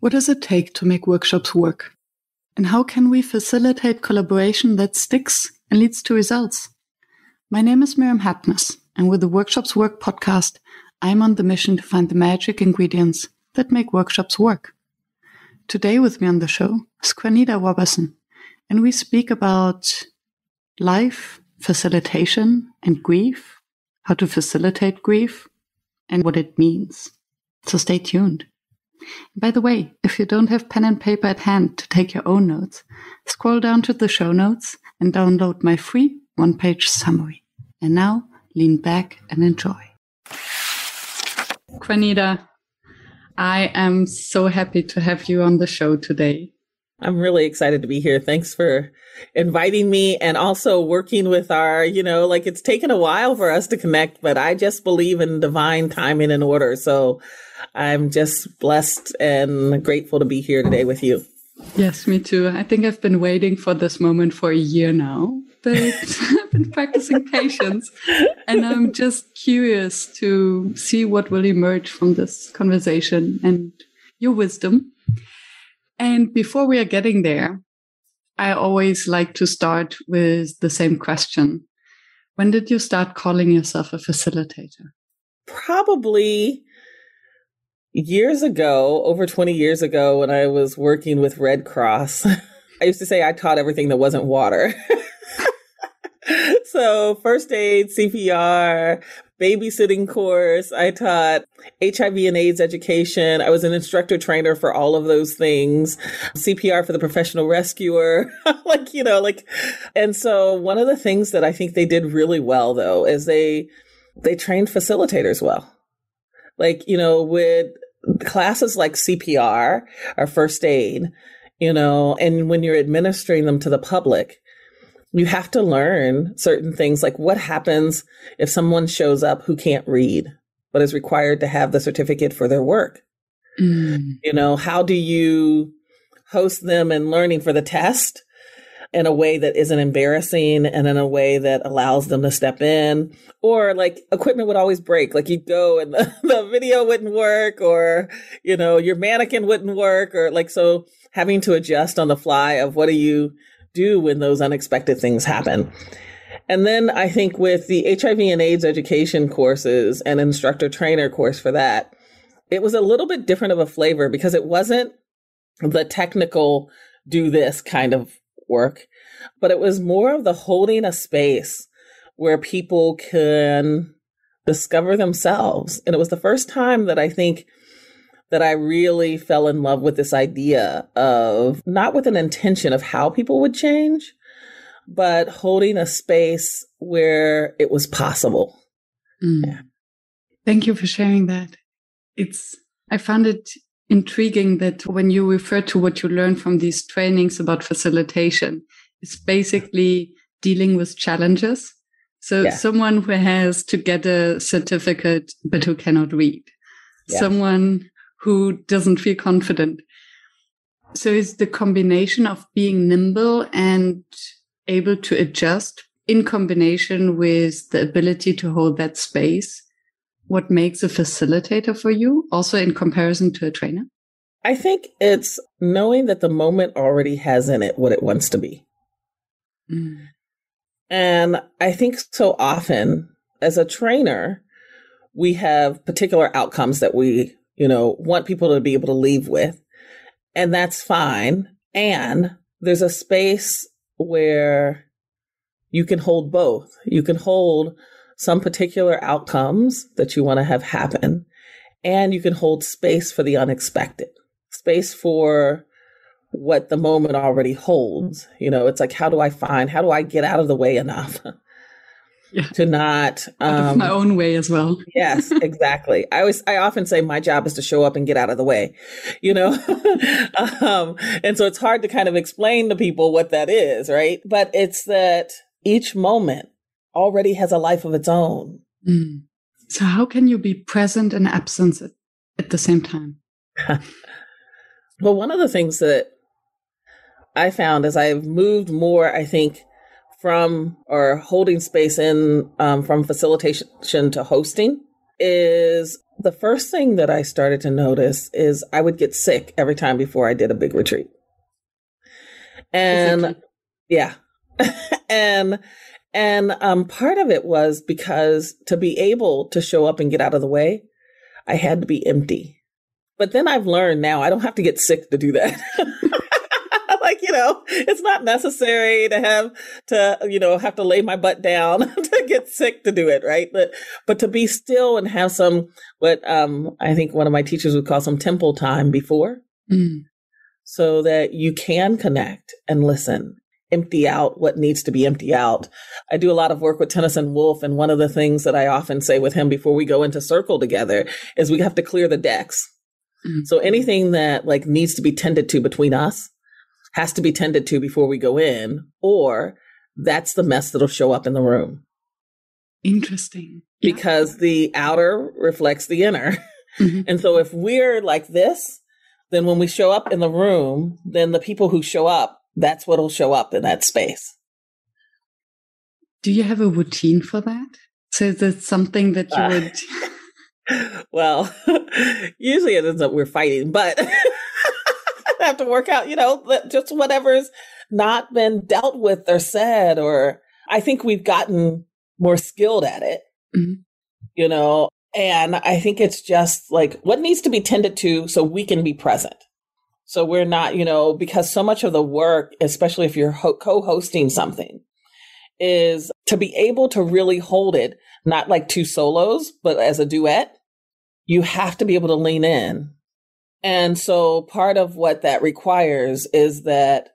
What does it take to make workshops work? And how can we facilitate collaboration that sticks and leads to results? My name is Miriam Hapness, and with the Workshops Work podcast, I'm on the mission to find the magic ingredients that make workshops work. Today with me on the show is Quanita Roberson, and we speak about life, facilitation, and grief, how to facilitate grief, and what it means. So stay tuned. By the way, if you don't have pen and paper at hand to take your own notes, scroll down to the show notes and download my free one-page summary. And now, lean back and enjoy. Quanita, I am so happy to have you on the show today. I'm really excited to be here. Thanks for inviting me and also working with our, it's taken a while for us to connect, but I just believe in divine timing and order. So I'm just blessed and grateful to be here today with you. Yes, me too. I think I've been waiting for this moment for a year now, but I've been practicing patience, and I'm just curious to see what will emerge from this conversation and your wisdom. And before we are getting there, I always like to start with the same question. When did you start calling yourself a facilitator? Probably years ago, over 20 years ago, when I was working with Red Cross. I used to say I taught everything that wasn't water. So first aid, CPR, babysitting course. I taught HIV and AIDS education. I was an instructor trainer for all of those things. CPR for the professional rescuer. And so one of the things that I think they did really well, though, is they trained facilitators well. With classes like CPR or first aid, and when you're administering them to the public, you have to learn certain things, like what happens if someone shows up who can't read, but is required to have the certificate for their work. How do you host them in learning for the test in a way that isn't embarrassing and in a way that allows them to step in? Or equipment would always break. You'd go and the video wouldn't work, or, your mannequin wouldn't work, or so having to adjust on the fly of what do you do when those unexpected things happen. And then I think with the HIV and AIDS education courses and instructor trainer course for that, it was a little bit different of a flavor because it wasn't the technical do this kind of work, but it was more of the holding a space where people can discover themselves. And it was the first time that I think that I really fell in love with this idea of not with an intention of how people would change, but holding a space where it was possible. Yeah. Thank you for sharing that. I found it intriguing that when you refer to what you learn from these trainings about facilitation, it's basically dealing with challenges. So someone who has to get a certificate, but who cannot read, someone who doesn't feel confident. So it's the combination of being nimble and able to adjust in combination with the ability to hold that space, what makes a facilitator for you, also in comparison to a trainer? I think it's knowing that the moment already has in it what it wants to be. And I think so often as a trainer, we have particular outcomes that we want people to be able to leave with, and that's fine. And there's a space where you can hold both. You can hold some particular outcomes that you want to have happen, and you can hold space for the unexpected, space for what the moment already holds. It's how do I get out of the way enough to not out of my own way as well. Yes, exactly. I often say my job is to show up and get out of the way, and so it's hard to kind of explain to people what that is, right? But it's that each moment already has a life of its own. So how can you be present and absent at the same time? Well, one of the things that I found as I've moved more, I think, from or holding space in from facilitation to hosting, is the first thing that I started to notice is I would get sick every time before I did a big retreat. And Physically. yeah. and part of it was because to be able to show up and get out of the way, I had to be empty. But then I've learned now I don't have to get sick to do that. It's not necessary to have to lay my butt down to get sick to do it, right? But to be still and have some, what I think one of my teachers would call some temple time before, so that you can connect and listen, empty out what needs to be empty out. I do a lot of work with Tenneson Woolf, and one of the things that I often say with him before we go into circle together is we have to clear the decks. So anything that needs to be tended to between us has to be tended to before we go in, or that's the mess that'll show up in the room. Interesting. Because the outer reflects the inner. And so if we're like this, then when we show up in the room, then the people who show up, that's what'll show up in that space. Do you have a routine for that? So is it something that you would... Well, usually it ends up we're fighting, but I have to work out, just whatever's not been dealt with or said, or I think we've gotten more skilled at it, and I think it's just what needs to be tended to so we can be present. So we're not, because so much of the work, especially if you're co-hosting something, is to be able to really hold it, not like two solos, but as a duet. You have to be able to lean in. And so part of what that requires is that,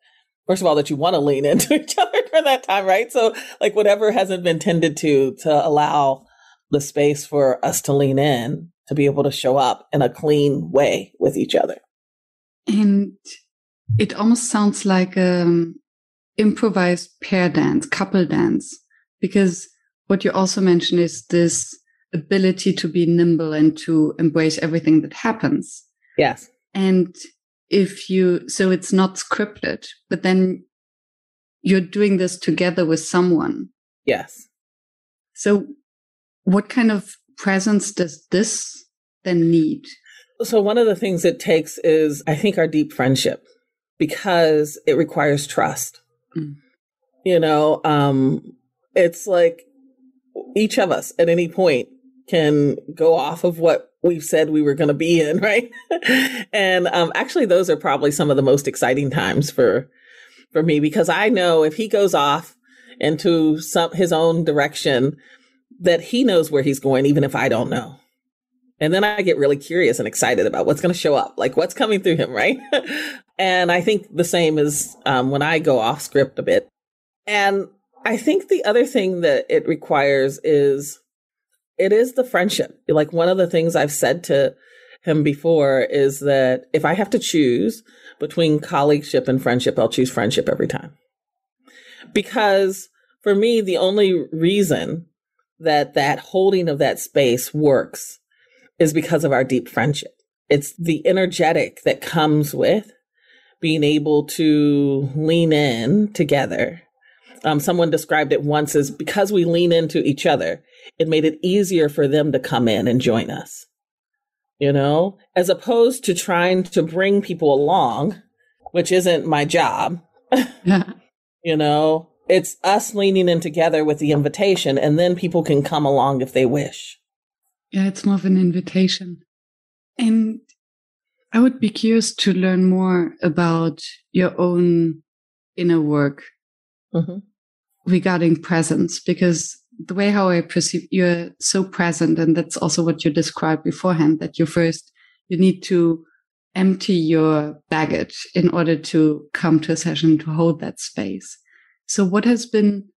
first of all, that you want to lean into each other for that time, right? So whatever hasn't been tended to allow the space for us to lean in, to be able to show up in a clean way with each other. And it almost sounds like improvised pair dance, couple dance, because what you also mentioned is this ability to be nimble and to embrace everything that happens. Yes. And so it's not scripted, but then you're doing this together with someone. Yes. So what kind of presence does this then need? So one of the things it takes is, I think, our deep friendship, because it requires trust. It's like each of us at any point can go off of what we've said we were going to be in, right? And actually, those are probably some of the most exciting times for me, because I know if he goes off into his own direction, that he knows where he's going, even if I don't know. And then I get really curious and excited about what's going to show up, what's coming through him, right? And I think the same is when I go off script a bit. And I think the other thing that it requires is the friendship. One of the things I've said to him before is that if I have to choose between colleagueship and friendship, I'll choose friendship every time. Because for me, the only reason that holding of that space works is because of our deep friendship. It's the energetic that comes with being able to lean in together. Someone described it once as, because we lean into each other, it made it easier for them to come in and join us, as opposed to trying to bring people along, which isn't my job. It's us leaning in together with the invitation, and then people can come along if they wish. Yeah, it's more of an invitation. And I would be curious to learn more about your own inner work regarding presence, because the way how I perceive you're so present, and that's also what you described beforehand, that you need to empty your baggage in order to come to a session to hold that space. So what has been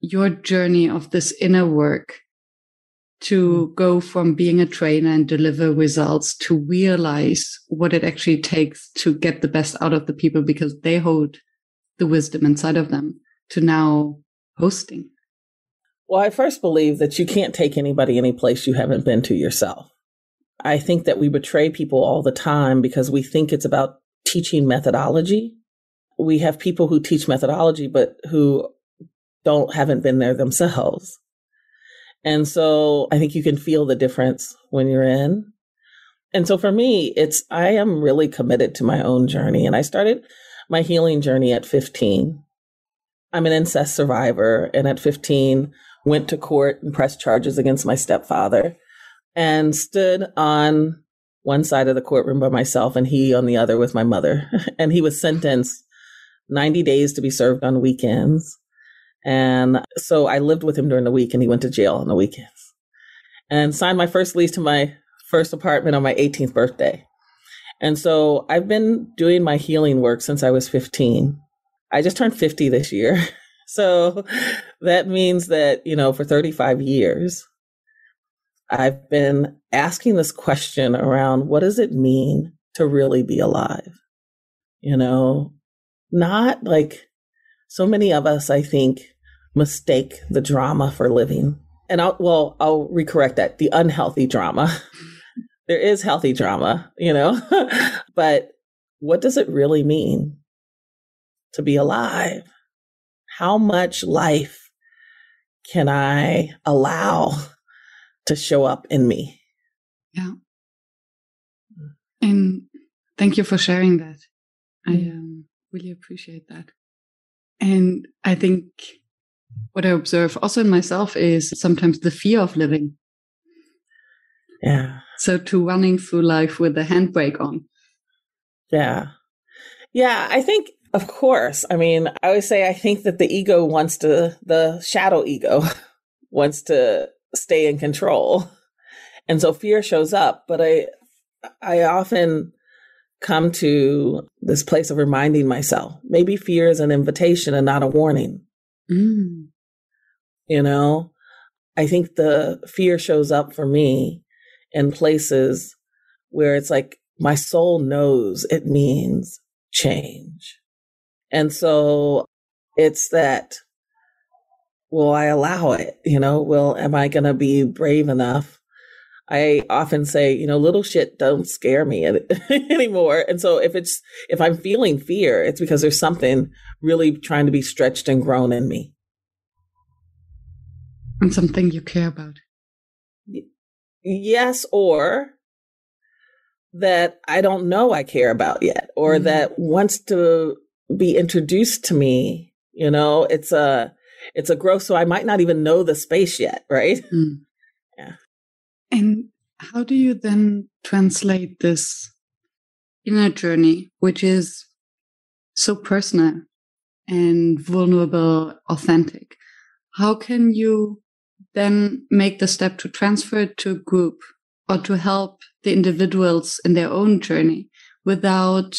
your journey of this inner work to go from being a trainer and deliver results to realize what it actually takes to get the best out of the people because they hold the wisdom inside of them, to now hosting? Well, I first believe that you can't take anybody any place you haven't been to yourself. I think that we betray people all the time because we think it's about teaching methodology. We have people who teach methodology, but who haven't been there themselves. And so I think you can feel the difference when you're in. And so for me, I am really committed to my own journey. And I started my healing journey at 15. I'm an incest survivor. And at 15, went to court and pressed charges against my stepfather and stood on one side of the courtroom by myself and he on the other with my mother. And he was sentenced 90 days to be served on weekends. And so I lived with him during the week and he went to jail on the weekends and signed my first lease to my first apartment on my 18th birthday. And so I've been doing my healing work since I was 15. I just turned 50 this year. So that means that, for 35 years, I've been asking this question around what does it mean to really be alive? Not like so many of us, I think, mistake the drama for living. And I'll recorrect that, the unhealthy drama. There is healthy drama, but what does it really mean to be alive? How much life can I allow to show up in me? Yeah. And thank you for sharing that. I really appreciate that. And I think what I observe also in myself is sometimes the fear of living. Yeah. So to running through life with the handbrake on. Yeah. Yeah. I think, of course, I always say, I think that the shadow ego wants to stay in control. And so fear shows up, but I often come to this place of reminding myself, maybe fear is an invitation and not a warning. Mm. I think the fear shows up for me in places where it's like my soul knows it means change. And so it's that, will I allow it? Am I going to be brave enough? I often say, little shit don't scare me anymore. And so if I'm feeling fear, it's because there's something really trying to be stretched and grown in me. And something you care about. Yes, or that I don't know I care about yet, or that wants to be introduced to me. It's a growth, so I might not even know the space yet, right? Mm. Yeah. And how do you then translate this inner journey, which is so personal and vulnerable, authentic? How can you then make the step to transfer it to a group or to help the individuals in their own journey without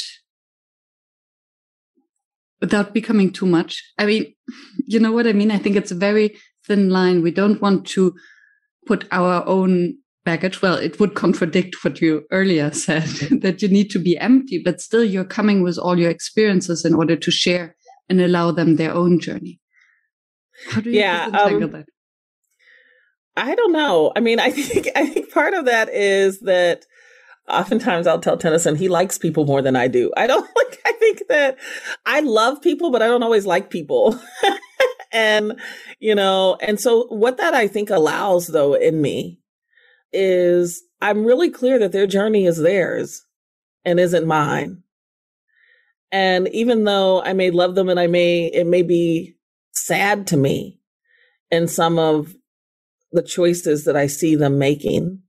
becoming too much? You know what I mean? I think it's a very thin line. We don't want to put our own baggage. Well, it would contradict what you earlier said, that you need to be empty, but still you're coming with all your experiences in order to share and allow them their own journey. How do you disentangle that? I don't know. I think part of that is that oftentimes I'll tell Tenneson he likes people more than I do. I think that I love people, but I don't always like people. And so what that I think allows though in me is I'm really clear that their journey is theirs and isn't mine. And even though I may love them and it may be sad to me in some of the choices that I see them making,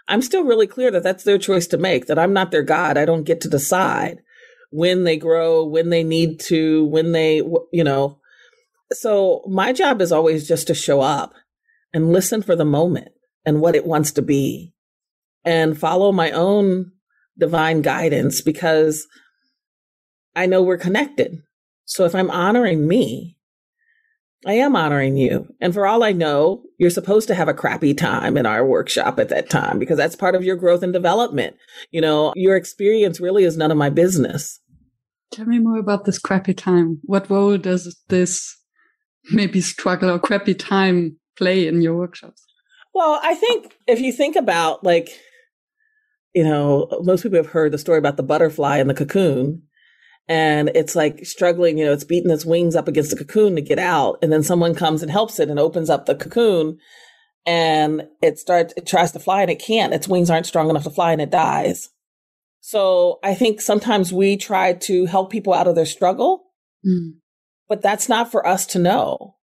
I'm still really clear that that's their choice to make, that I'm not their God. I don't get to decide when they grow, when they need to, when they, So my job is always just to show up and listen for the moment and what it wants to be and follow my own divine guidance, because I know we're connected. So if I'm honoring me, I am honoring you. And for all I know, you're supposed to have a crappy time in our workshop at that time, because that's part of your growth and development. Your experience really is none of my business. Tell me more about this crappy time. What role does this maybe struggle or crappy time play in your workshops? Well, I think if you think about most people have heard the story about the butterfly in the cocoon. And it's like struggling, it's beating its wings up against the cocoon to get out. And then someone comes and helps it and opens up the cocoon. and it tries to fly and it can't. Its wings aren't strong enough to fly and it dies. So I think sometimes we try to help people out of their struggle, but that's not for us to know.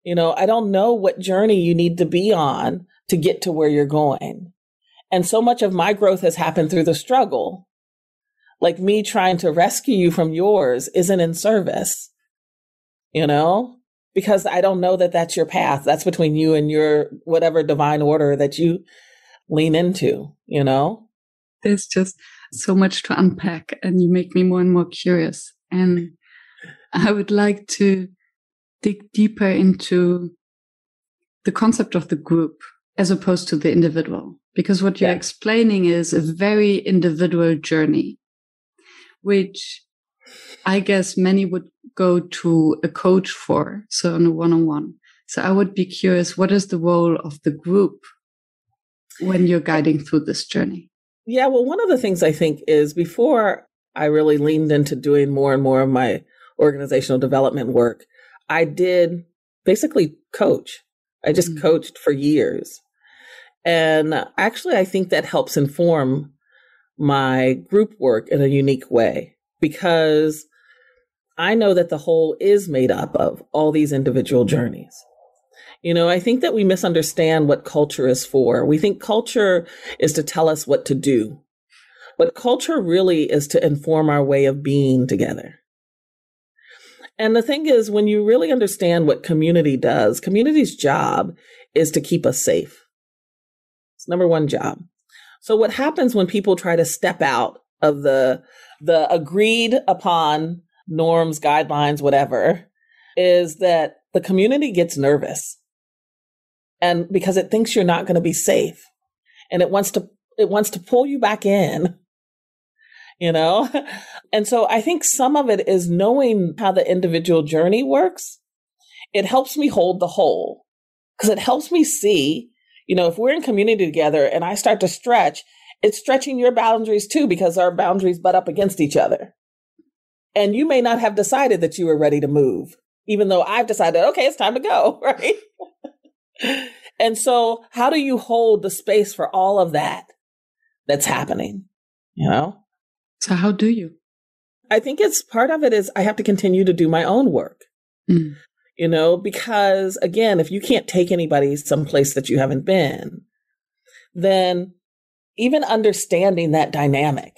I don't know what journey you need to be on to get to where you're going. And so much of my growth has happened through the struggle. Like me trying to rescue you from yours isn't in service, because I don't know that that's your path. That's between you and your whatever divine order that you lean into, There's just so much to unpack, and you make me more and more curious. And I would like to dig deeper into the concept of the group as opposed to the individual, because what you're explaining is a very individual journey, which I guess many would go to a coach for, so on a one-on-one. So I would be curious, what is the role of the group when you're guiding through this journey? Yeah, well, one of the things I think is before I really leaned into doing more and more of my organizational development work, I did basically coach. I just coached for years. And actually, I think that helps inform my group work in a unique way, because I know that the whole is made up of all these individual journeys. I think that we misunderstand what culture is for. We think culture is to tell us what to do, but culture really is to inform our way of being together. And the thing is, when you really understand what community does, community's job is to keep us safe. It's number one job. So what happens when people try to step out of the agreed upon norms, guidelines, whatever, is that the community gets nervous. And because it thinks you're not going to be safe, and it wants to pull you back in, And so I think some of it is knowing how the individual journey works. It helps me hold the whole, because it helps me see, if we're in community together and I start to stretch, it's stretching your boundaries too, because our boundaries butt up against each other. And you may not have decided that you were ready to move, even though I've decided, okay, it's time to go, right? And so how do you hold the space for all of that that's happening, So how do you? I think part of it is I have to continue to do my own work, because again, if you can't take anybody someplace that you haven't been, then even understanding that dynamic,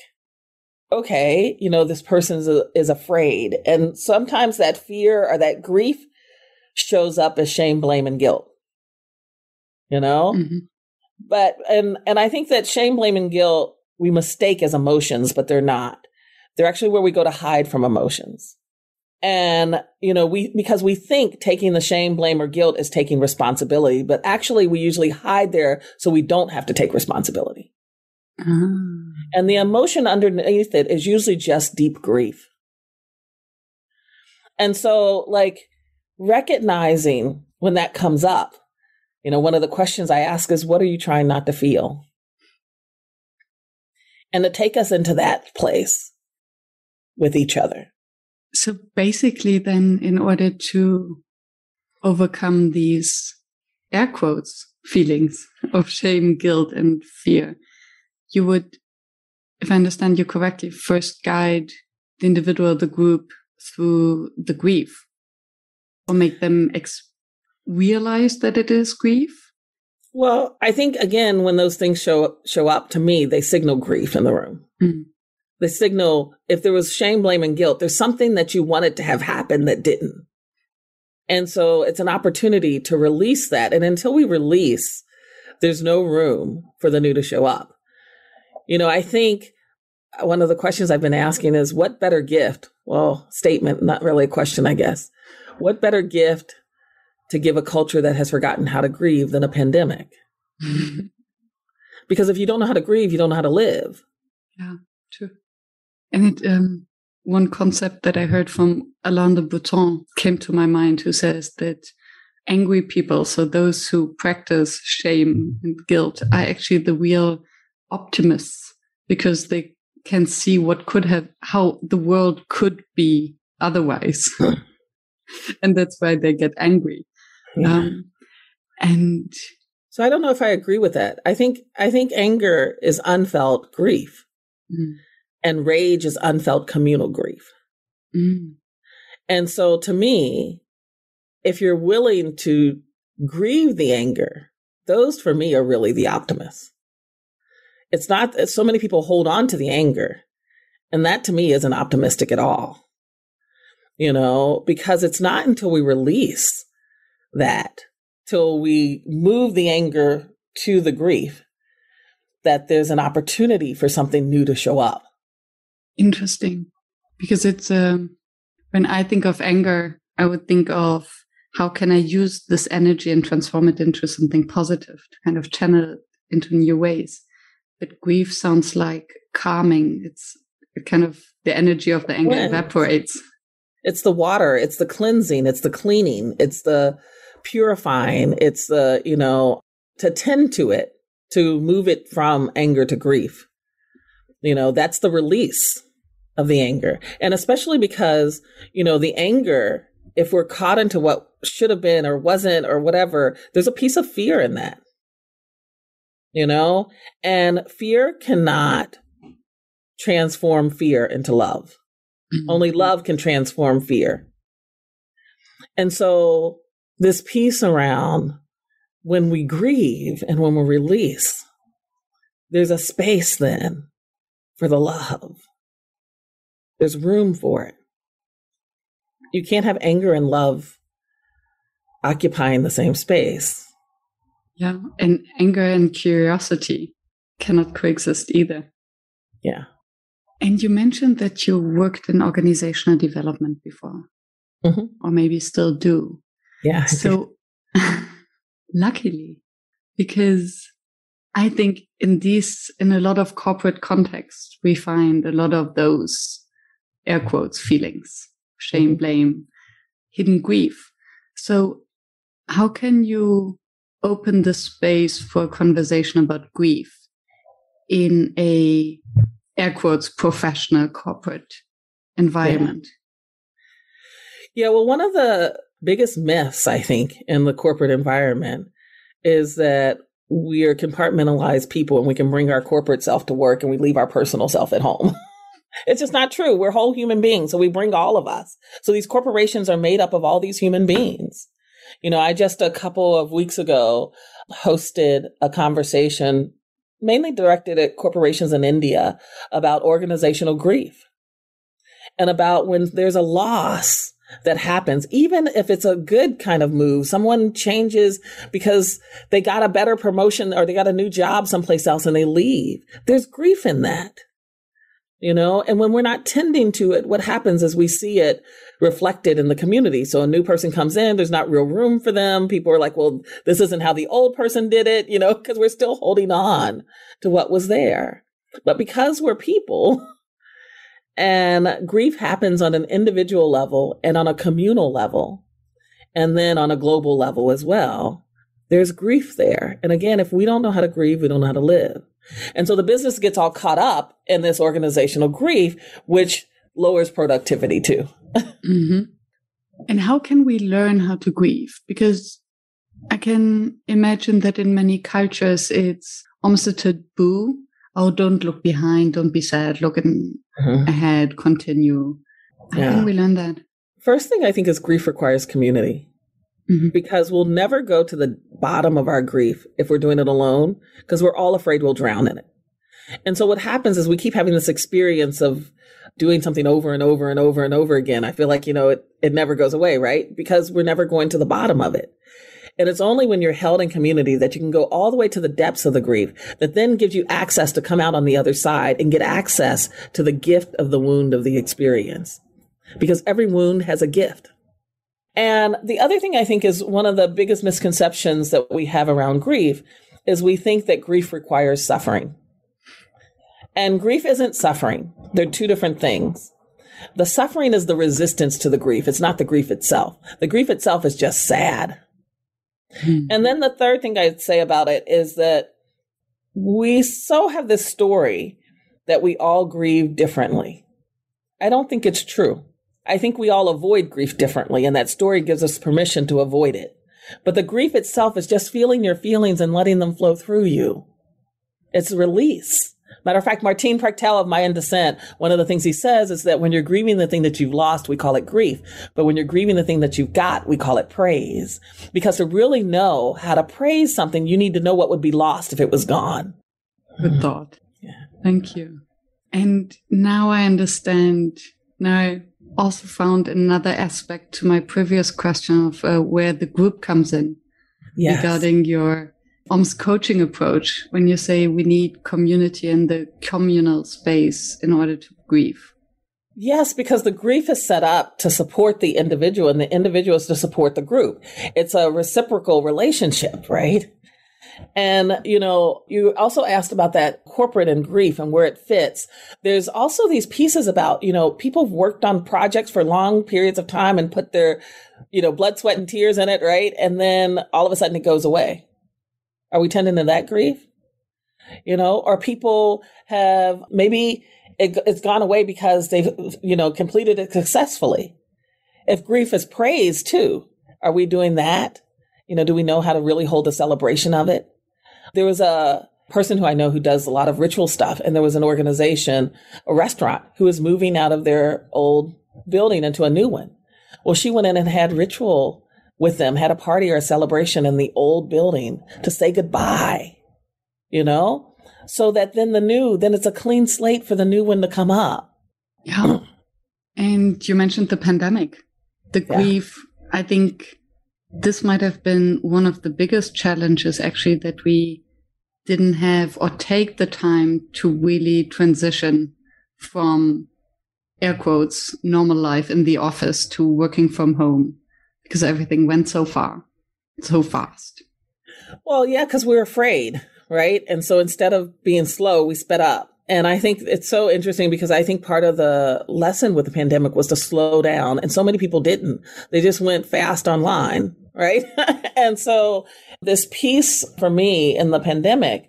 okay, this person is afraid. And sometimes that fear or that grief shows up as shame, blame, and guilt, But, and I think that shame, blame, and guilt, we mistake as emotions, but they're not. They're actually where we go to hide from emotions. And, because we think taking the shame, blame, or guilt is taking responsibility, but actually we usually hide there so we don't have to take responsibility. And the emotion underneath it is usually just deep grief. And so recognizing when that comes up, one of the questions I ask is, what are you trying not to feel? And to take us into that place with each other. So basically then, in order to overcome these air quotes feelings of shame, guilt, and fear, you would, if I understand you correctly, first guide the individual, the group, through the grief, or make them realize that it is grief? Well, I think, again, when those things show up to me, they signal grief in the room. They signal, if there was shame, blame, and guilt, there's something that you wanted to have happen that didn't. And so it's an opportunity to release that. And until we release, there's no room for the new to show up. I think one of the questions I've been asking is, what better gift? Well, statement, not really a question, I guess. What better gift to give a culture that has forgotten how to grieve than a pandemic? Because if you don't know how to grieve, you don't know how to live. Yeah, true. And one concept that I heard from Alain de Botton came to my mind, who says that angry people, so those who practice shame and guilt, are actually the real optimists, because they can see how the world could be otherwise. And that's why they get angry. Yeah. So I don't know if I agree with that. I think anger is unfelt grief, and rage is unfelt communal grief. And so to me, if you're willing to grieve the anger, those for me are really the optimists. It's not that so many people hold on to the anger, and that to me isn't optimistic at all. Because it's not until we release that, till we move the anger to the grief, that there's an opportunity for something new to show up. Interesting. Because it's, when I think of anger, I would think of how can I use this energy and transform it into something positive, to kind of channel it into new ways. But grief sounds like calming. It's kind of the energy of the anger evaporates. It's the water, it's the cleansing, it's the cleaning, it's the purifying, it's the, to tend to it, to move it from anger to grief. That's the release of the anger. And especially because, the anger, if we're caught into what should have been or wasn't or whatever, there's a piece of fear in that, and fear cannot transform fear into love. Only love can transform fear. And so this piece around when we grieve and when we release, there's a space then for the love. There's room for it. You can't have anger and love occupying the same space. Yeah. And anger and curiosity cannot coexist either. Yeah. And you mentioned that you worked in organizational development before, or maybe still do. Yeah. So luckily, because I think in a lot of corporate contexts, we find a lot of those air quotes feelings, shame, blame, hidden grief. So how can you open the space for a conversation about grief in a air quotes, professional corporate environment? Yeah, well, one of the biggest myths, I think, in the corporate environment is that we are compartmentalized people and we can bring our corporate self to work and we leave our personal self at home. It's just not true. We're whole human beings, so we bring all of us. So these corporations are made up of all these human beings. I just a couple of weeks ago hosted a conversation mainly directed at corporations in India about organizational grief and about when there's a loss that happens, even if it's a good kind of move, someone changes because they got a better promotion or they got a new job someplace else and they leave. There's grief in that, and when we're not tending to it, what happens is we see it reflected in the community. So a new person comes in, there's not real room for them. People are like, well, this isn't how the old person did it, because we're still holding on to what was there. But because we're people and grief happens on an individual level and on a communal level, and then on a global level as well, there's grief there. And again, if we don't know how to grieve, we don't know how to live. And so the business gets all caught up in this organizational grief, which lowers productivity too. And how can we learn how to grieve? Because I can imagine that in many cultures, it's almost a taboo. Oh, don't look behind, don't be sad, look ahead, continue. How can we learn that? First thing I think is grief requires community. Because we'll never go to the bottom of our grief if we're doing it alone, because we're all afraid we'll drown in it. And so what happens is we keep having this experience of doing something over and over and over and over again. I feel like, it never goes away, right? Because we're never going to the bottom of it. And it's only when you're held in community that you can go all the way to the depths of the grief that then gives you access to come out on the other side and get access to the gift of the wound of the experience. Because every wound has a gift. And the other thing I think is one of the biggest misconceptions that we have around grief is we think that grief requires suffering. And grief isn't suffering. They're two different things. The suffering is the resistance to the grief. It's not the grief itself. The grief itself is just sad. And then the third thing I'd say about it is that we so have this story that we all grieve differently. I don't think it's true. I think we all avoid grief differently, and that story gives us permission to avoid it. But the grief itself is just feeling your feelings and letting them flow through you. It's release. Matter of fact, Martin Prechtel of My In Descent, one of the things he says is that when you're grieving the thing that you've lost, we call it grief. But when you're grieving the thing that you've got, we call it praise. Because to really know how to praise something, you need to know what would be lost if it was gone. Good thought. Yeah. Thank you. And now I understand. Now I also found another aspect to my previous question of where the group comes in. Yes. Regarding your OMS coaching approach, when you say we need community in the communal space in order to grieve. Yes, because the grief is set up to support the individual and the individual is to support the group. It's a reciprocal relationship, right? And, you also asked about that corporate and grief and where it fits. There's also these pieces about, people have worked on projects for long periods of time and put their, blood, sweat, and tears in it, right? And then all of a sudden it goes away. Are we tending to that grief? Or people have maybe it's gone away because they've, completed it successfully. If grief is praised too, are we doing that? Do we know how to really hold a celebration of it? There was a person who I know who does a lot of ritual stuff, and there was an organization, a restaurant, who was moving out of their old building into a new one. Well, she went in and had ritual with them, had a party or a celebration in the old building to say goodbye, so that then it's a clean slate for the new one to come up. Yeah. And you mentioned the pandemic, the grief. I think this might have been one of the biggest challenges, actually, that we didn't have or take the time to really transition from, air quotes, normal life in the office to working from home. Because everything went so fast. Well, yeah, because we were afraid, right? And so instead of being slow, we sped up. And I think it's so interesting because I think part of the lesson with the pandemic was to slow down. And so many people didn't. They just went fast online, right? And so this piece for me in the pandemic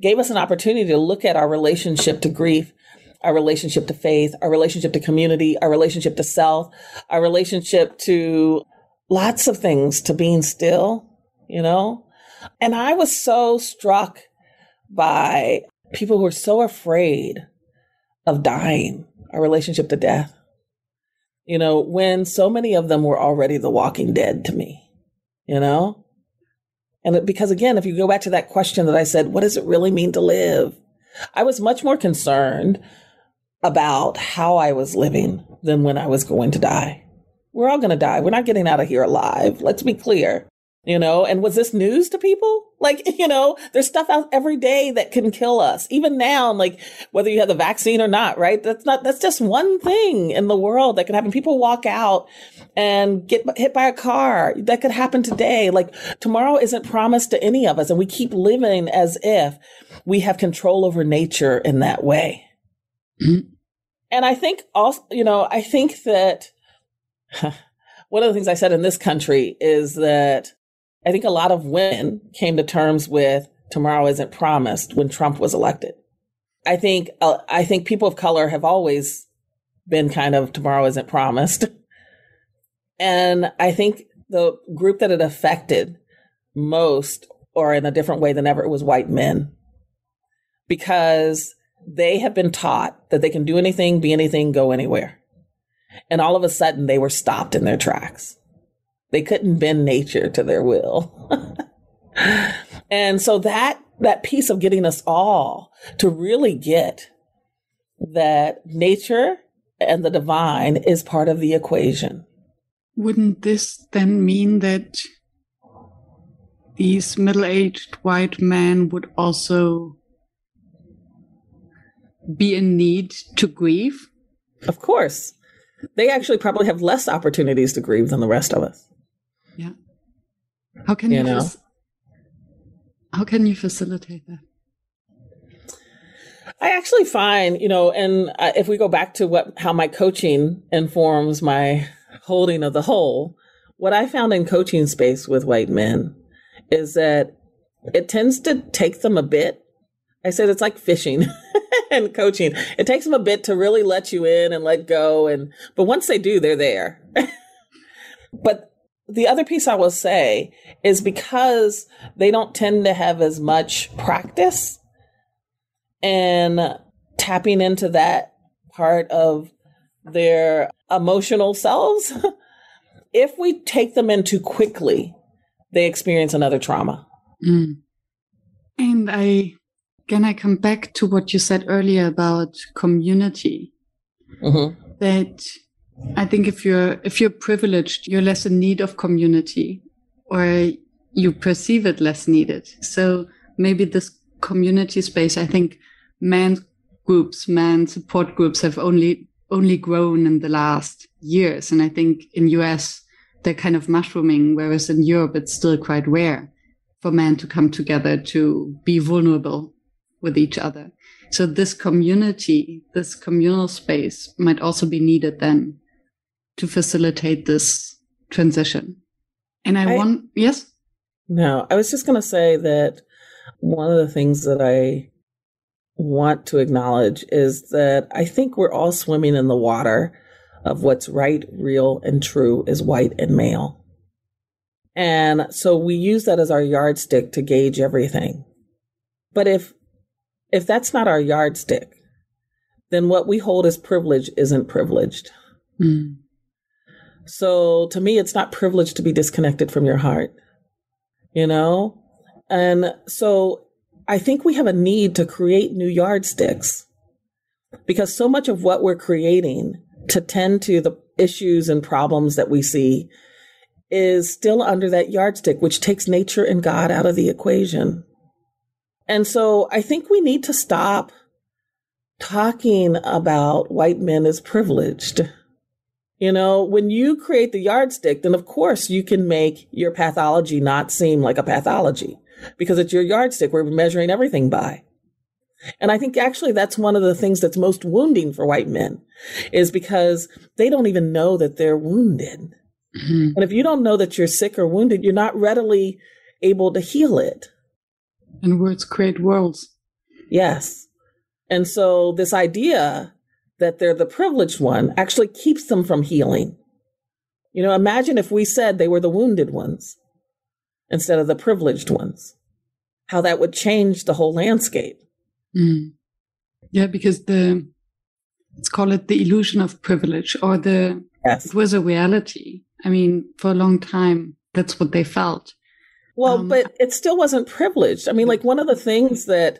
gave us an opportunity to look at our relationship to grief, our relationship to faith, our relationship to community, our relationship to self, our relationship to lots of things, to being still, And I was so struck by people who are so afraid of dying, our relationship to death, when so many of them were already the walking dead to me, And because again, if you go back to that question that I said, what does it really mean to live? I was much more concerned about how I was living than when I was going to die. We're all going to die. We're not getting out of here alive. Let's be clear, and was this news to people? There's stuff out every day that can kill us. Even now, whether you have the vaccine or not, right? That's just one thing in the world that can happen. People walk out and get hit by a car. That could happen today. Tomorrow isn't promised to any of us. And we keep living as if we have control over nature in that way. Mm-hmm. And I think also, I think that one of the things I said in this country is that I think a lot of women came to terms with tomorrow isn't promised when Trump was elected. I think people of color have always been kind of tomorrow isn't promised. And I think the group that it affected most, or in a different way than ever, it was white men. Because they have been taught that they can do anything, be anything, go anywhere. And all of a sudden, they were stopped in their tracks. They couldn't bend nature to their will. And so that piece of getting us all to really get that nature and the divine is part of the equation. Wouldn't this then mean that these middle-aged white men would also be in need to grieve? Of course. They actually probably have less opportunities to grieve than the rest of us. Yeah. How can how can you facilitate that? I actually find, and if we go back to how my coaching informs my holding of the whole, what I found in coaching space with white men is that it tends to take them a bit. I said it's like fishing and coaching. It takes them a bit to really let you in and let go. But once they do, they're there. But the other piece I will say is because they don't tend to have as much practice and tapping into that part of their emotional selves, if we take them in too quickly, they experience another trauma. Mm. And I come back to what you said earlier about community. Mm-hmm. That I think if you're privileged, you're less in need of community, or you perceive it less needed. So maybe this community space, I think man support groups have only grown in the last years. And I think in US, they're kind of mushrooming, whereas in Europe, it's still quite rare for men to come together to be vulnerable with each other. So this community, this communal space might also be needed then to facilitate this transition. And yes? No, I was just going to say that one of the things that I want to acknowledge is that I think we're all swimming in the water of what's right, real, and true is white and male. And so we use that as our yardstick to gauge everything. But if that's not our yardstick, then what we hold as privilege isn't privileged. Mm. So to me, it's not privileged to be disconnected from your heart, And so I think we have a need to create new yardsticks, because so much of what we're creating to tend to the issues and problems that we see is still under that yardstick, which takes nature and God out of the equation. And so I think we need to stop talking about white men as privileged. When you create the yardstick, then of course you can make your pathology not seem like a pathology, because it's your yardstick we're measuring everything by. And I think actually that's one of the things that's most wounding for white men, is because they don't even know that they're wounded. Mm-hmm. And if you don't know that you're sick or wounded, you're not readily able to heal it. And words create worlds. Yes. And so this idea that they're the privileged one actually keeps them from healing. Imagine if we said they were the wounded ones instead of the privileged ones, how that would change the whole landscape. Mm. Yeah, because let's call it the illusion of privilege, or yes. It was a reality. I mean, for a long time, that's what they felt. Well, but it still wasn't privileged. I mean, like one of the things that,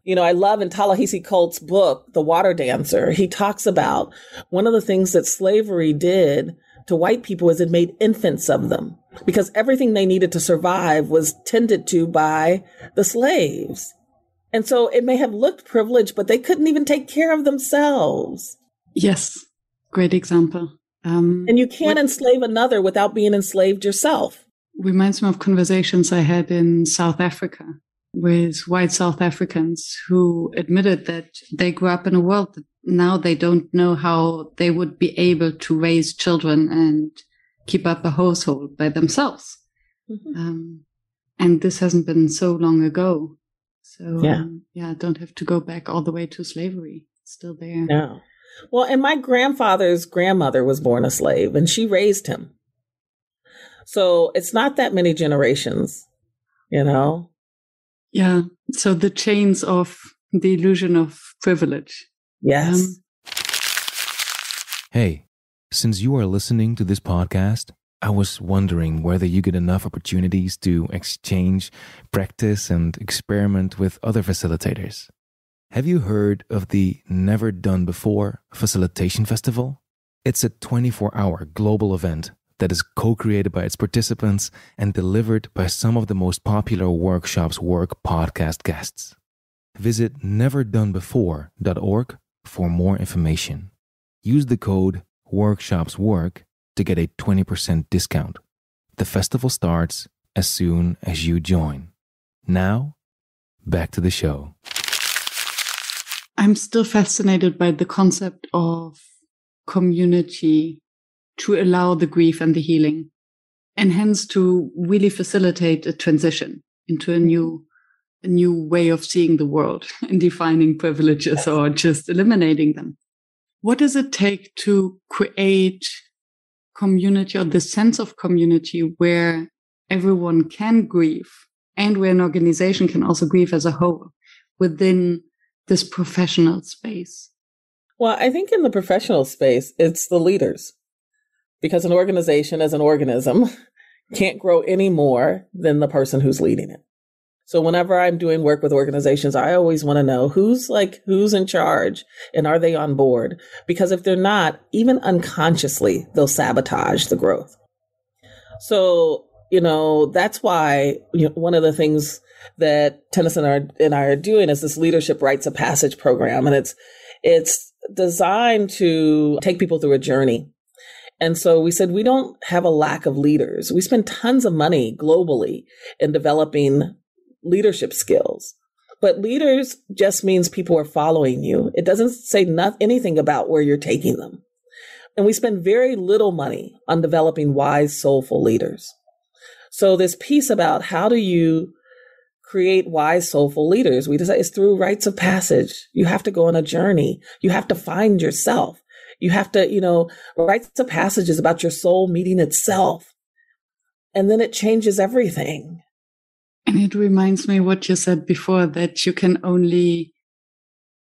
I love in Ta-Nehisi Coates' book, The Water Dancer, he talks about one of the things that slavery did to white people is it made infants of them, because everything they needed to survive was tended to by the slaves. And so it may have looked privileged, but they couldn't even take care of themselves. Yes. Great example. And you can't enslave another without being enslaved yourself. Reminds me of conversations I had in South Africa with white South Africans who admitted that they grew up in a world that now they don't know how they would be able to raise children and keep up a household by themselves. Mm-hmm. And this hasn't been so long ago. So, don't have to go back all the way to slavery. It's still there. No. Well, and my grandfather's grandmother was born a slave, and she raised him. So it's not that many generations, Yeah. So the chains of the illusion of privilege. Yes. Hey, since you are listening to this podcast, I was wondering whether you get enough opportunities to exchange, practice, and experiment with other facilitators. Have you heard of the Never Done Before Facilitation Festival? It's a 24-hour global event that is co-created by its participants and delivered by some of the most popular Workshops Work podcast guests. Visit neverdonebefore.org for more information. Use the code WORKSHOPSWORK to get a 20% discount. The festival starts as soon as you join. Now, back to the show. I'm still fascinated by the concept of community to allow the grief and the healing, and hence to really facilitate a transition into a new way of seeing the world and defining privileges or just eliminating them. What does it take to create community or the sense of community where everyone can grieve and where an organization can also grieve as a whole within this professional space? Well, I think in the professional space, it's the leaders, because an organization as an organism can't grow any more than the person who's leading it. So whenever I'm doing work with organizations, I always want to know who's in charge and are they on board? Because if they're not, even unconsciously, they'll sabotage the growth. So, that's why one of the things that Tenneson and I are doing is this leadership rites of passage program. And it's designed to take people through a journey. And so we said, we don't have a lack of leaders. We spend tons of money globally in developing leadership skills. But leaders just means people are following you. It doesn't say anything about where you're taking them. And we spend very little money on developing wise, soulful leaders. So this piece about how do you create wise, soulful leaders, we decide it's through rites of passage. You have to go on a journey. You have to find yourself. You have to, rites of passage is about your soul meeting itself. And then it changes everything. And it reminds me what you said before, that you can only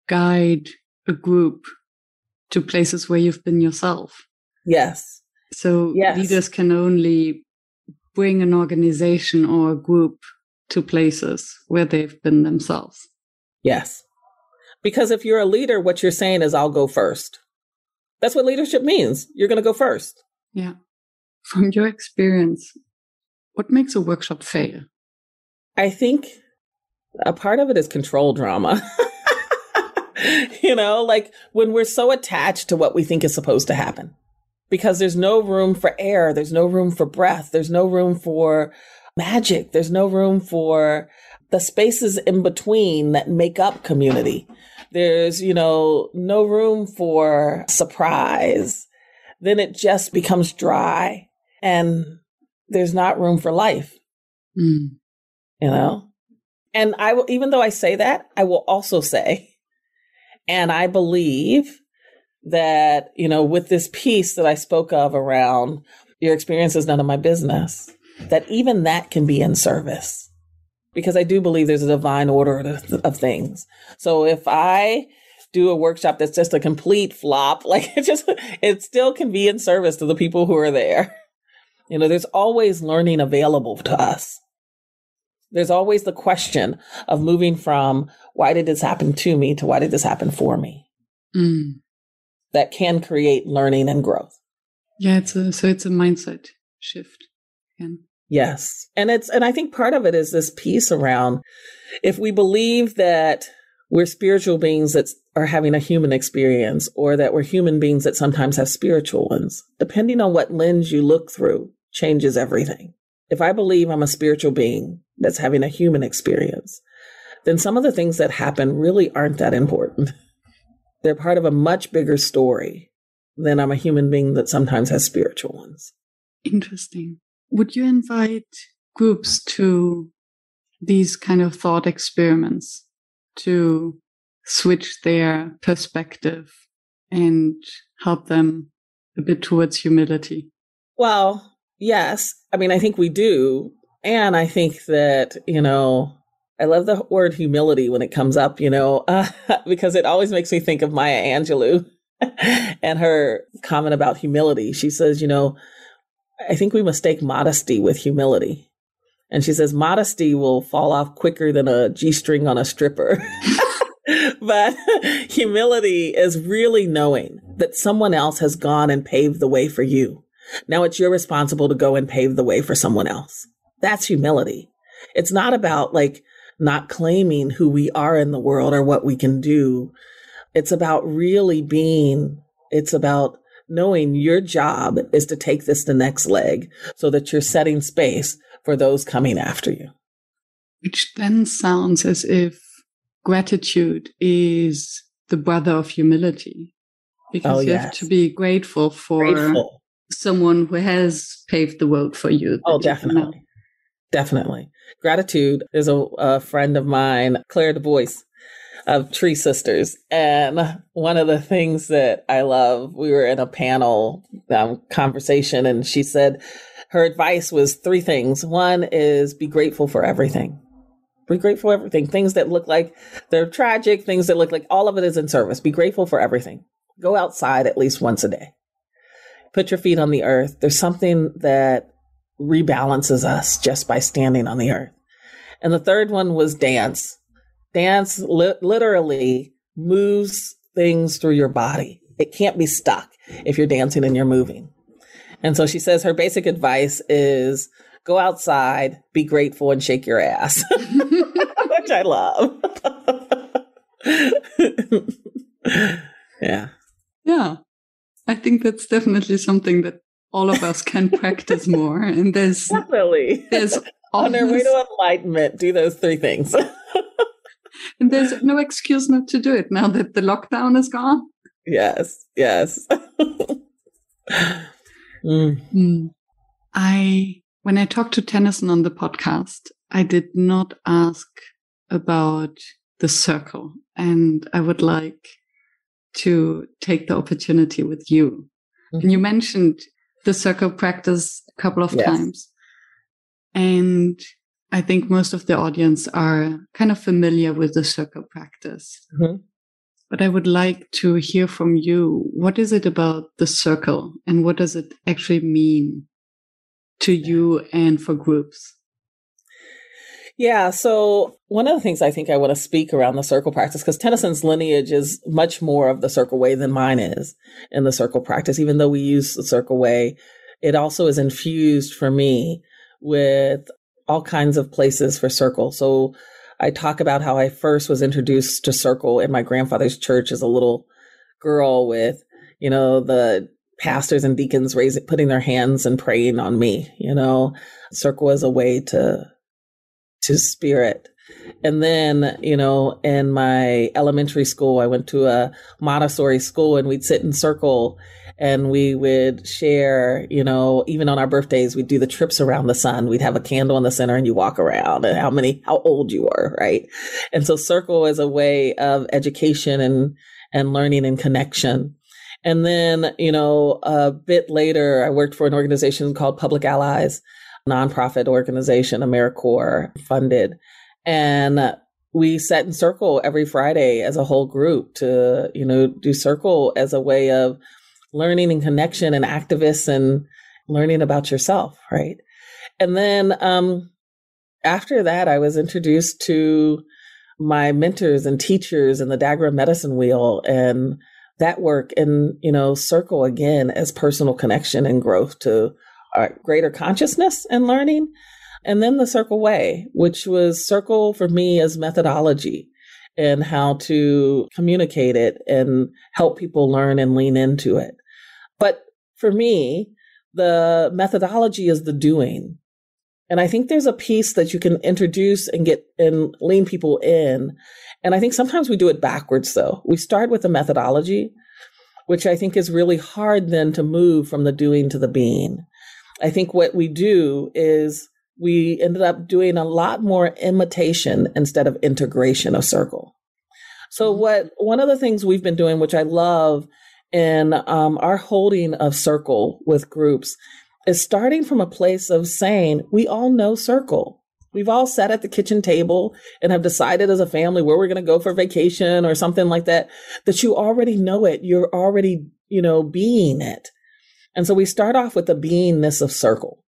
guide a group to places where you've been yourself. Yes. So leaders can only bring an organization or a group to places where they've been themselves. Yes. Because if you're a leader, what you're saying is, I'll go first. That's what leadership means. You're going to go first. Yeah. From your experience, what makes a workshop fail? I think a part of it is control drama. When we're so attached to what we think is supposed to happen, because there's no room for air. There's no room for breath. There's no room for magic. There's no room for the spaces in between that make up community. There's, no room for surprise. Then it just becomes dry and there's not room for life. And I will, even though I say that, I will also say, and I believe that, with this piece that I spoke of around your experience is none of my business, that even that can be in service, because I do believe there's a divine order of things. So if I do a workshop that's just a complete flop, it still can be in service to the people who are there. There's always learning available to us. There's always the question of moving from why did this happen to me to why did this happen for me? That can create learning and growth. Yeah, it's a mindset shift. Yes. And I think part of it is this piece around, if we believe that we're spiritual beings that are having a human experience, or that we're human beings that sometimes have spiritual ones, depending on what lens you look through, changes everything. If I believe I'm a spiritual being that's having a human experience, then some of the things that happen really aren't that important. They're part of a much bigger story than I'm a human being that sometimes has spiritual ones. Interesting. Would you invite groups to these kind of thought experiments to switch their perspective and help them a bit towards humility? Well, yes. I think we do. And I think that, I love the word humility when it comes up, because it always makes me think of Maya Angelou and her comment about humility. She says, I think we mistake modesty with humility. And she says, modesty will fall off quicker than a G-string on a stripper. But humility is really knowing that someone else has gone and paved the way for you. Now it's your responsibility to go and pave the way for someone else. That's humility. It's not about not claiming who we are in the world or what we can do. It's about really it's about knowing your job is to take this the next leg so that you're setting space for those coming after you. Which then sounds as if gratitude is the brother of humility, because you have to be grateful for someone who has paved the road for you. Oh, definitely. Definitely. Gratitude. There's a friend of mine, Claire Du Bois, of Tree Sisters. And one of the things that I love, we were in a panel conversation, and she said her advice was 3 things. One is be grateful for everything. Be grateful for everything. Things that look like they're tragic, things that look like all of it is in service. Be grateful for everything. Go outside at least once a day. Put your feet on the earth. There's something that rebalances us just by standing on the earth. And the third one was dance. Dance literally moves things through your body. It can't be stuck if you're dancing and you're moving. And so she says her basic advice is go outside, be grateful, and shake your ass, which I love. Yeah. Yeah. I think that's definitely something that all of us can practice more. And there's on their way to enlightenment, do those 3 things. And there's no excuse not to do it now that the lockdown is gone. Yes. When I talked to Tenneson on the podcast, I did not ask about the circle, and I would like to take the opportunity with you. Mm-hmm. And you mentioned the circle practice a couple of times. And I think most of the audience are kind of familiar with the circle practice. Mm-hmm. But I would like to hear from you. What is it about the circle, and what does it actually mean to you and for groups? Yeah. So one of the things I think I want to speak around the circle practice, because Tennyson's lineage is much more of the circle way than mine is in the circle practice. Even though we use the circle way, it also is infused for me with all kinds of places for circle. So I talk about how I first was introduced to circle in my grandfather's church as a little girl with, the pastors and deacons putting their hands and praying on me. Circle as a way to spirit. And then, in my elementary school, I went to a Montessori school, and we'd sit in circle and we would share, even on our birthdays, we'd do the trips around the sun. We'd have a candle in the center and you walk around and how old you were. Right. And so circle is a way of education and learning and connection. And then, a bit later, I worked for an organization called Public Allies, nonprofit organization, AmeriCorps funded. And we sat in circle every Friday as a whole group to, do circle as a way of learning and connection and activists and learning about yourself. Right. And then after that, I was introduced to my mentors and teachers in the Dagara Medicine Wheel and that work in, circle again as personal connection and growth to greater consciousness and learning. And then the circle way, which was circle for me as methodology and how to communicate it and help people learn and lean into it. But for me, the methodology is the doing. And I think there's a piece that you can introduce and get and lean people in. And I think sometimes we do it backwards, though. We start with the methodology, which I think is really hard then to move from the doing to the being. I think what we do is we ended up doing a lot more imitation instead of integration of circle. So one of the things we've been doing, which I love in our holding of circle with groups, is starting from a place of saying, we all know circle. We've all sat at the kitchen table and have decided as a family where we're going to go for vacation or something like that, that you already know it. You're already, being it. And so we start off with the beingness of circle,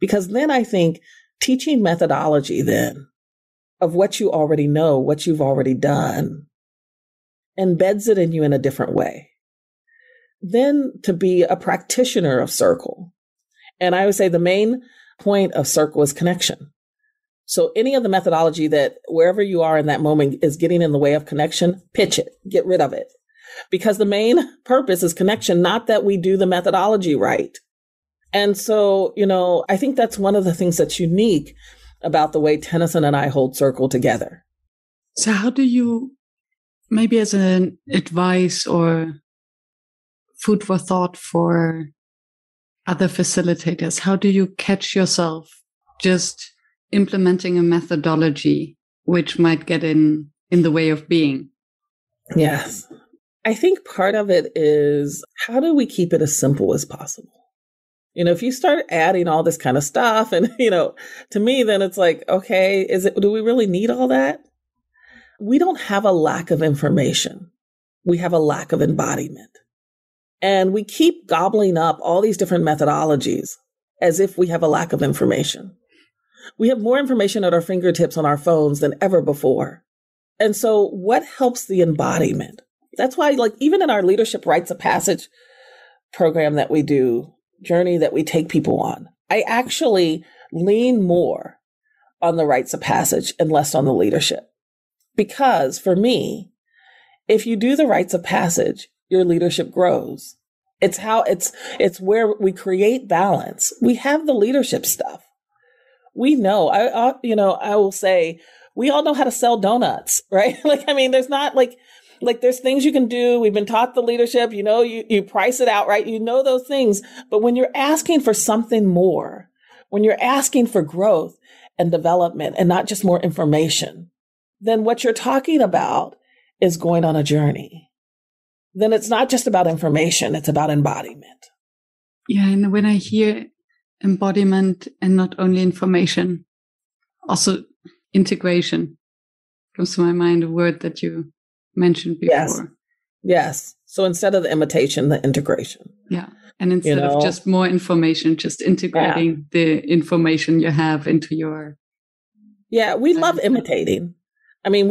because then I think teaching methodology then of what you already know, what you've already done, embeds it in you in a different way. Then to be a practitioner of circle. And I would say the main point of circle is connection. So any of the methodology that wherever you are in that moment is getting in the way of connection, pitch it, get rid of it. Because the main purpose is connection, not that we do the methodology right. And so, I think that's one of the things that's unique about the way Tenneson and I hold circle together. So how do you, maybe as an advice or food for thought for other facilitators, how do you catch yourself just implementing a methodology which might get in in the way of being. Yes. I think part of it is, how do we keep it as simple as possible? If you start adding all this kind of stuff and, to me, then it's like, okay, do we really need all that? We don't have a lack of information. We have a lack of embodiment. And we keep gobbling up all these different methodologies as if we have a lack of information. We have more information at our fingertips on our phones than ever before. And so what helps the embodiment? That's why, even in our leadership rites of passage program that we do, journey that we take people on, I actually lean more on the rites of passage and less on the leadership. Because for me, if you do the rites of passage, your leadership grows. It's where we create balance. We have the leadership stuff. We know, I will say, we all know how to sell donuts, right? There's not there's things you can do. We've been taught the leadership, you price it out, right? You know those things. But when you're asking for something more, when you're asking for growth and development and not just more information, then what you're talking about is going on a journey. Then it's not just about information, it's about embodiment. Yeah, and when I hear embodiment and not only information, also integration comes to my mind, a word that you mentioned before. Yes. So instead of the imitation, the integration. Yeah. And instead of just more information, just integrating the information you have into your... Yeah, we love imitating. I think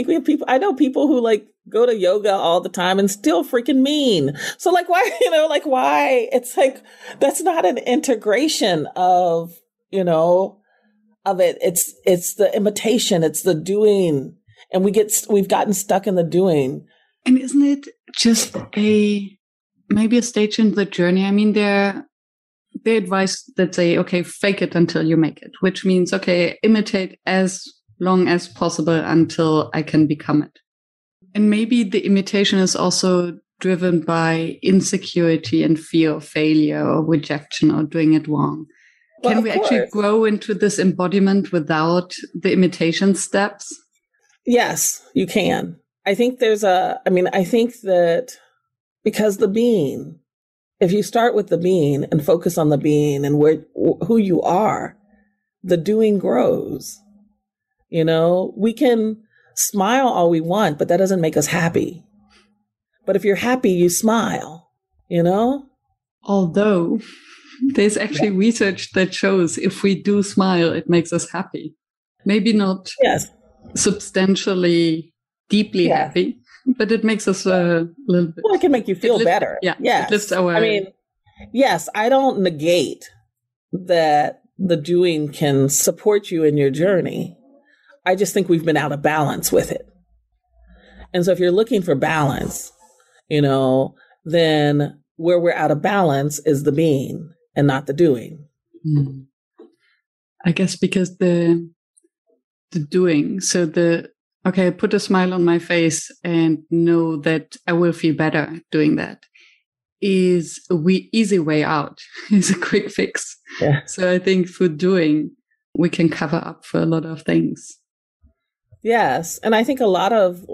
we have people, I know people who go to yoga all the time and still freaking mean. So why, why? It's that's not an integration of it. It's the imitation. It's the doing. And we've gotten stuck in the doing. And isn't it just maybe a stage in the journey? The advice that say, okay, fake it until you make it, which means, okay, imitate as long as possible until I can become it. And maybe the imitation is also driven by insecurity and fear of failure or rejection or doing it wrong. Can we actually grow into this embodiment without the imitation steps? Yes, you can. I think I think that because the being, if you start with the being and focus on the being and who you are, the doing grows. We can smile all we want, but that doesn't make us happy. But if you're happy, you smile, Although there's actually research that shows if we do smile, it makes us happy. Maybe not substantially, deeply happy, but it makes us a little bit. Well, it can make you feel better. Yeah. Yes. It lifts our... yes, I don't negate that the doing can support you in your journey. I just think we've been out of balance with it. And so if you're looking for balance, then where we're out of balance is the being and not the doing. I guess because the doing, so I put a smile on my face and know that I will feel better doing that, is easy way out, is a quick fix. Yeah. So I think for doing, we can cover up for a lot of things. Yes. And I think a lot of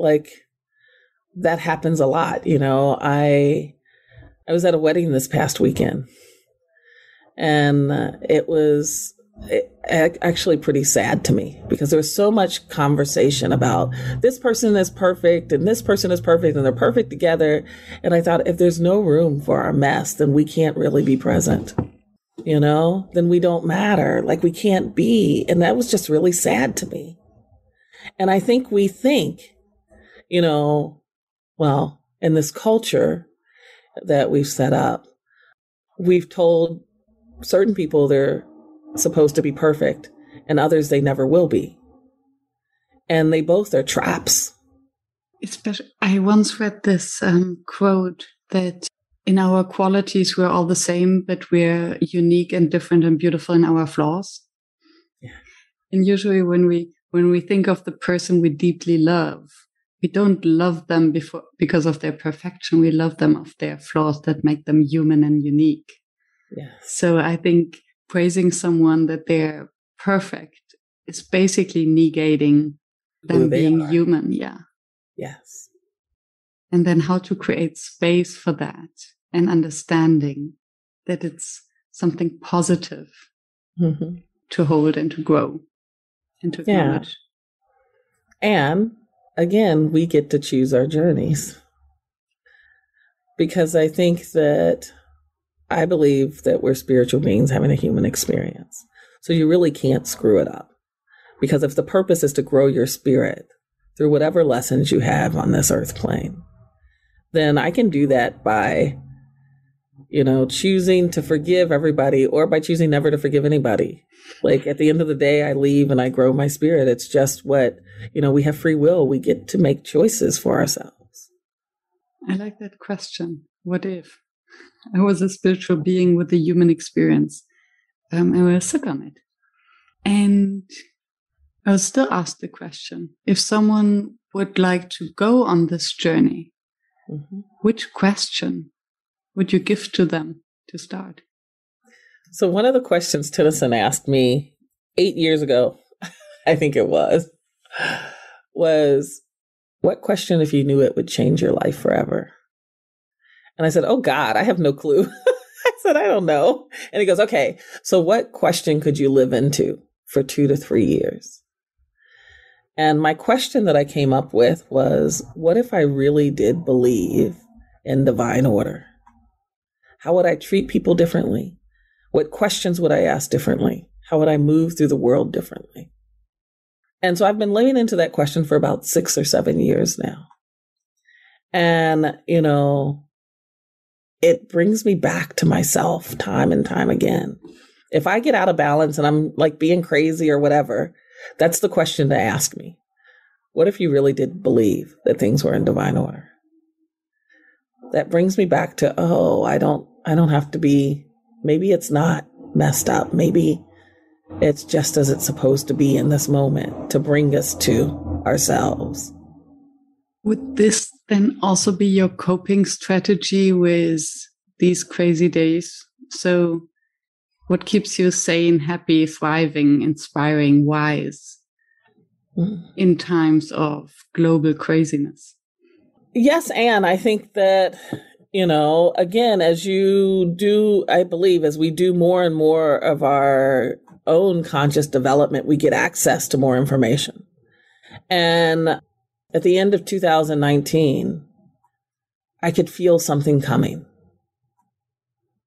that happens a lot. I was at a wedding this past weekend and it was actually pretty sad to me because there was so much conversation about this person is perfect and this person is perfect and they're perfect together. And I thought, if there's no room for our mess, then we can't really be present, then we don't matter. We can't be. And that was just really sad to me. And I think we think, in this culture that we've set up, we've told certain people they're supposed to be perfect and others they never will be. And they both are traps. Especially, I once read this quote that in our qualities, we're all the same, but we're unique and different and beautiful in our flaws. Yeah. And usually when we think of the person we deeply love, we don't love them because of their perfection. We love them of their flaws that make them human and unique. Yeah. So I think praising someone that they're perfect is basically negating than being human. Yeah. Yes. And then how to create space for that and understanding that it's something positive to hold and to grow and to acknowledge. Yeah. And again, we get to choose our journeys. Because I believe that we're spiritual beings having a human experience. So you really can't screw it up. Because if the purpose is to grow your spirit through whatever lessons you have on this earth plane, then I can do that by, choosing to forgive everybody or by choosing never to forgive anybody. Like at the end of the day, I leave and I grow my spirit. It's just what, we have free will. We get to make choices for ourselves. I like that question. What if I was a spiritual being with a human experience? I will sit on it. And I will still ask the question, if someone would like to go on this journey, which question would you give to them to start? So one of the questions Tenneson asked me 8 years ago, I think it was what question if you knew it would change your life forever? And I said, oh God, I have no clue. I said, I don't know. And he goes, okay, so what question could you live into for 2 to 3 years? And my question that I came up with was, what if I really did believe in divine order? How would I treat people differently? What questions would I ask differently? How would I move through the world differently? And so I've been living into that question for about 6 or 7 years now. And, it brings me back to myself time and time again. If I get out of balance and I'm like being crazy or whatever, that's the question to ask me. What if you really did believe that things were in divine order? That brings me back to, I don't have to be, maybe it's not messed up. Maybe it's just as it's supposed to be in this moment to bring us to ourselves. Would this then also be your coping strategy with these crazy days? So what keeps you sane, happy, thriving, inspiring, wise in times of global craziness? Yes, Anne, I think that, again, as you do, I believe, as we do more and more of our own conscious development, we get access to more information. And at the end of 2019, I could feel something coming.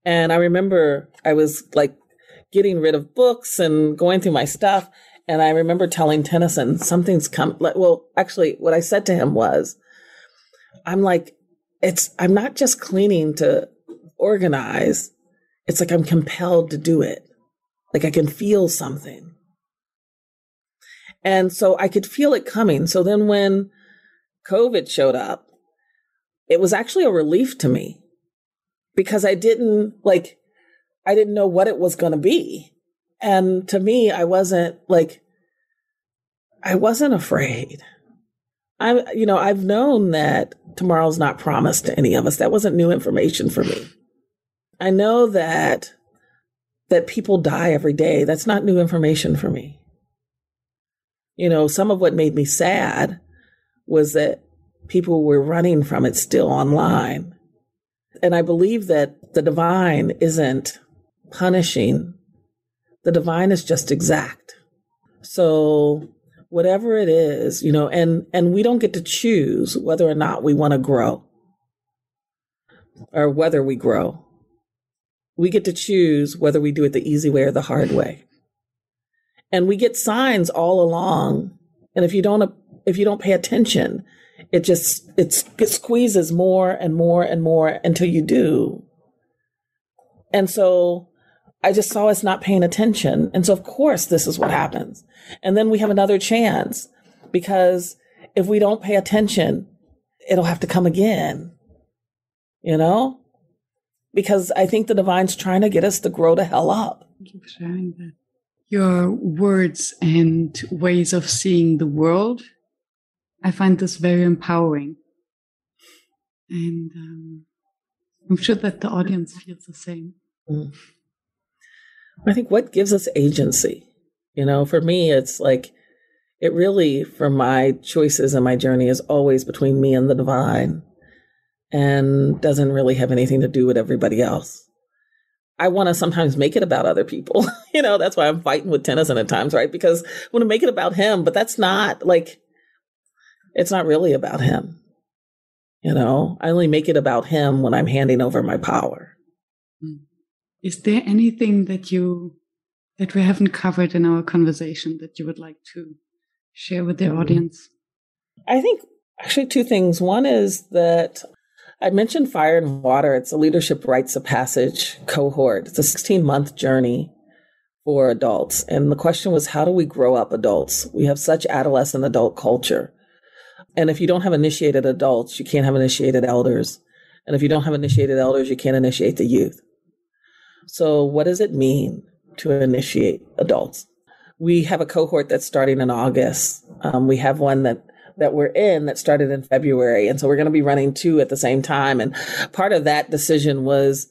And I remember I was like getting rid of books and going through my stuff. And I remember telling Tenneson, something's come. Well, actually, what I said to him was, I'm not just cleaning to organize. It's like I'm compelled to do it. Like I can feel something. And so I could feel it coming. So then when COVID showed up, it was actually a relief to me because I didn't know what it was going to be. And to me, I wasn't afraid. I've known that tomorrow's not promised to any of us. That wasn't new information for me. I know that people die every day. That's not new information for me. Some of what made me sad was that people were running from it still online. And I believe that the divine isn't punishing. The divine is just exact. So whatever it is, and we don't get to choose whether or not we want to grow or whether we grow. We get to choose whether we do it the easy way or the hard way. And we get signs all along. And if you don't pay attention, it squeezes more and more and more until you do. And so I just saw us not paying attention. And so of course this is what happens. And then we have another chance because if we don't pay attention, it'll have to come again, because I think the divine's trying to get us to grow the hell up. Thank you for sharing that. Your words and ways of seeing the world, I find this very empowering. And I'm sure that the audience feels the same. I think what gives us agency, for me, it's it really, for my choices and my journey, is always between me and the divine and doesn't really have anything to do with everybody else. I want to sometimes make it about other people. That's why I'm fighting with Tenneson at times, right? Because I want to make it about him, but that's not it's not really about him. I only make it about him when I'm handing over my power. Is there anything that we haven't covered in our conversation that you would like to share with the audience? I think actually two things. One is that I mentioned Fire and Water. It's a leadership rites of passage cohort. It's a 16-month journey for adults. And the question was, how do we grow up adults? We have such adolescent adult culture. And if you don't have initiated adults, you can't have initiated elders. And if you don't have initiated elders, you can't initiate the youth. So what does it mean to initiate adults? We have a cohort that's starting in August. We have one that we're in that started in February. And so we're going to be running two at the same time. And part of that decision was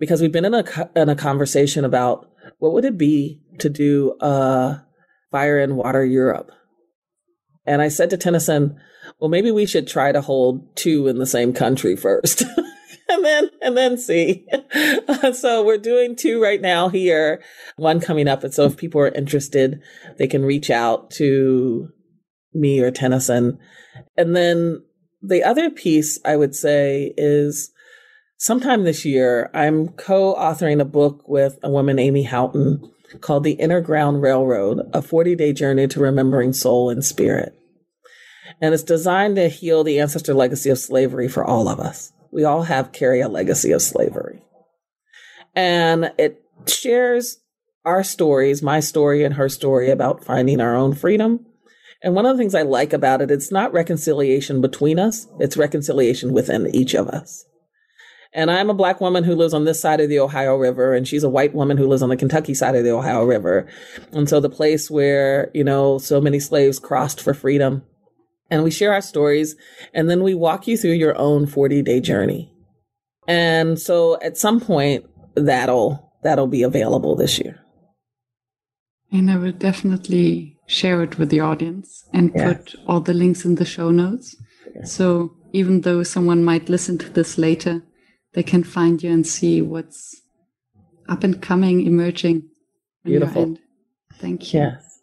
because we've been in a conversation about what would it be to do Fire and Water Europe. And I said to Tenneson, well, maybe we should try to hold two in the same country first and then see. So we're doing two right now here, one coming up. And so if people are interested, they can reach out to me or Tenneson. And then the other piece I would say is sometime this year, I'm co-authoring a book with a woman, Amy Houghton, called The Inner-Ground Railroad, a 40-day journey to remembering soul and spirit. And it's designed to heal the ancestor legacy of slavery for all of us. We all carry a legacy of slavery. And it shares our stories, my story and her story, about finding our own freedom. And one of the things I like about it, it's not reconciliation between us, it's reconciliation within each of us. And I'm a Black woman who lives on this side of the Ohio River, and she's a white woman who lives on the Kentucky side of the Ohio River. And so the place where, so many slaves crossed for freedom. And we share our stories, and then we walk you through your own 40-day journey. And so at some point, that'll be available this year. And I will definitely share it with the audience and put all the links in the show notes. Yeah. So even though someone might listen to this later, they can find you and see what's up and coming, emerging. Beautiful. Thank you. Yes.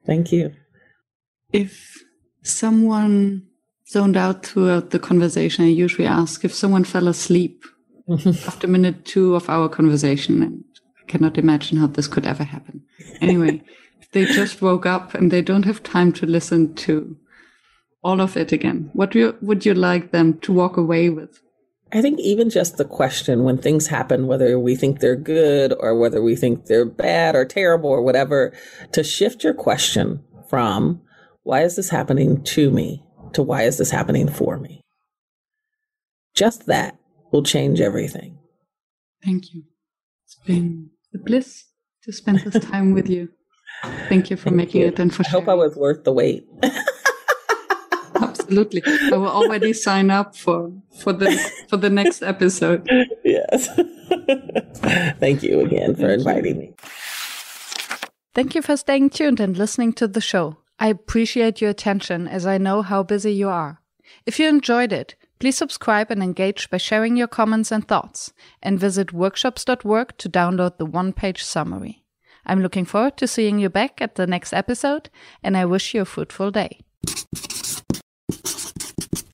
Thank you. If someone zoned out throughout the conversation, I usually ask if someone fell asleep after minute 2 of our conversation, and I cannot imagine how this could ever happen. Anyway, if they just woke up and they don't have time to listen to all of it again, what would you like them to walk away with? I think even just the question when things happen, whether we think they're good or whether we think they're bad or terrible or whatever, to shift your question from why is this happening to me to why is this happening for me? Just that will change everything. Thank you. It's been a bliss to spend this time with you. Thank you for making it and for sharing. I hope I was worth the wait. Absolutely. I will already sign up for the next episode. Yes. Thank you again for inviting me. Thank you for staying tuned and listening to the show. I appreciate your attention as I know how busy you are. If you enjoyed it, please subscribe and engage by sharing your comments and thoughts, and visit workshops.work to download the one-page summary. I'm looking forward to seeing you back at the next episode, and I wish you a fruitful day.